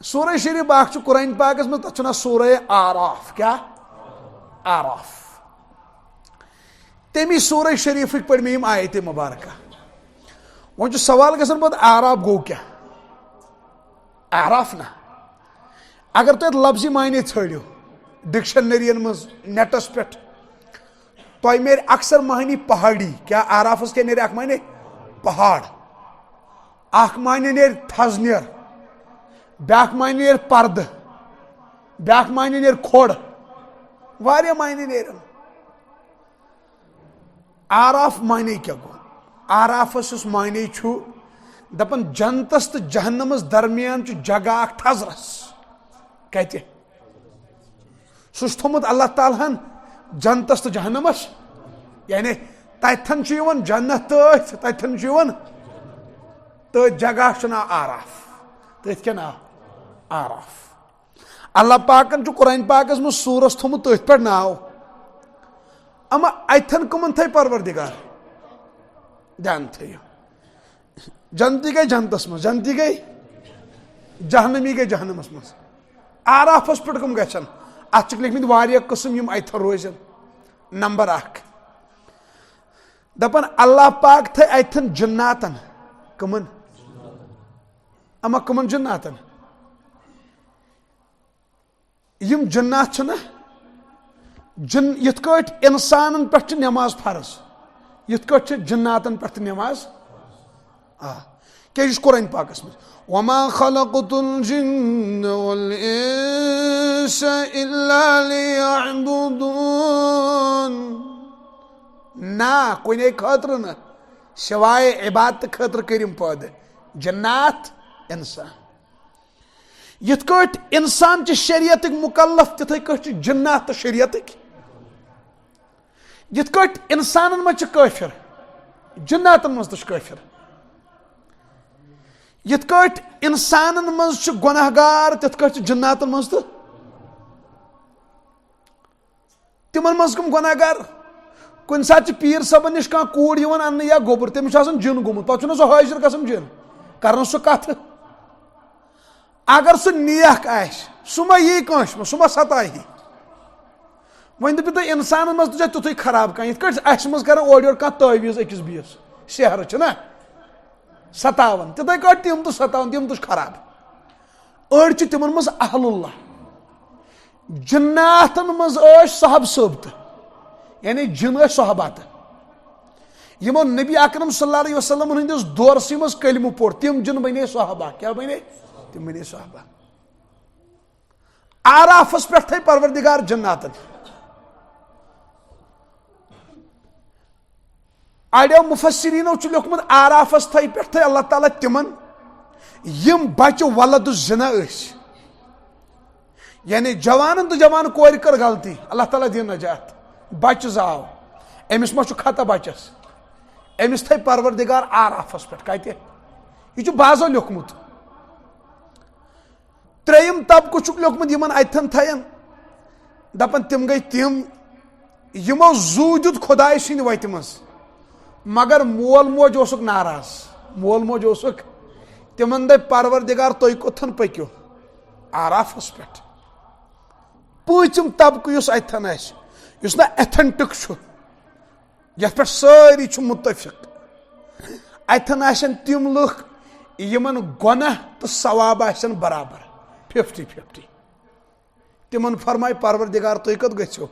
सूरह शरीफ बाख कुरान पाकस में तथा सूरह आराफ क्या आराफ तमी सूरह शरीफ पे मे आयत मुबारक वो सवाल गसन पे आराफ गो क्या आराफ ना अगर तुम लफ्जी मायने छड़ो डिक्शनरी मज नेटस पे तो मेरे अक्सर मायने पहाड़ी क्या आराफस क्या नेरे मायने पहाड़ अख मायने नेर थजनेर ब्याक मायने नेर पर्द ब्याक मायने नेर खोड़ वारिया मायने नेर आराफ मायने क्या गो आराफस मायने छु दपन जन्नतस तो जहन्नमस दरमियान जगह थजरस कत सह थोमुत अल्लाह तालाहन जन्नतस तो जहन्नमस यानी तथन जन्नत तथन तो जगह ना आराफ तथ क्या नाव आराफ अल्लाह पाकन कुरान पाकस में सूरस थोमुत तथ पे नाव अमा अथन कमन थे परवरदिगार ध्यान थो जन्नती गई जन्नतस मज जन्नती गई जहन्नमी गई जहन्नमस मज आराफस पे कम गन अत लिखमित वारिया किस्म यम अथन रोजन नंबर 1 दपन अल्लाह पाक थे अथन जन्नातन कमन अमा कमन जन्नातन यम जन्नात ना यथ इंसान पे नमाज फर्ज यथ जन्नातन पे नमाज क्या कुरान पाकस में वमा खलक़तुल जिन्न वल इंस इल्ला लियअबुदून ना कोई खतर न सिवाय इबादत खतर करिम पैदा जन्नात इंसान यथ इंसान शरीयत मुकल्लफ तथे जन्नात शरीयत यथ इंसान मज काफिर जन्नातन मज तो काफिर यथ इंसान मज गुनहगार तथ जन्नातन मज तो तिमन मज कम गुनहगार कुन सात पीर सबन निश कह कूड़ अन्न या गोबर तमिस जिन गोमुत पे सह हाजिर गसन जिन कर सह कथ अगर सह नेक सह मा यी कंस सह मा सताही वन दप तुम इंसान मज तुझे तुथु खराब कह यथ मज कर ओर योर कह तवीज अकिस बीस शहर ना सतावन तिथे तिम तो सतावन तिम तो खराब अड़ तिमन मज अहलुल्लाह जन्नातन मज साहब सोबत यानी जिन सोहबत यमो नबी अकरम सल्लल्लाहु अलैहि वसल्लम हंदिस दौरस मज कलमु पोर तिम जिन बने सोहबा क्या बने तिम बने सोहबा आराफस पे थे परवरदिगार जन्नातन अड़ो मुफस्सिरीनो लिखमुत आराफस थे पे अल्लाह ताला तिमन यम बच्चे वलद जना यानी जवान तो जवान कोर कर गलती अल्लाह ताला दिन नजात बच जाव अमिस मा खता बचस अमिस थे परवरदिगार आराफस पे कत यह बाजो लिखमुत त्रेयम तबक लिखमुत यमन अथन थयन दपन तिम गई तिम यमो जू दुत खुदाय सिंद वत मज मगर मोल मोज ओसुक नाराज मोल मोज ओसुक तिमन दप परवरदिगार तुम कोथन पक्यो आराफस पे पूचम तबक अथन आस ना एथेंटिक ये पे सारी मुतफिक अथन आसन तिम लुख यमन गुनाह तो सवाब आसन बराबर 50-50 तिमन फरमाय परवरदिगार तुम कत गो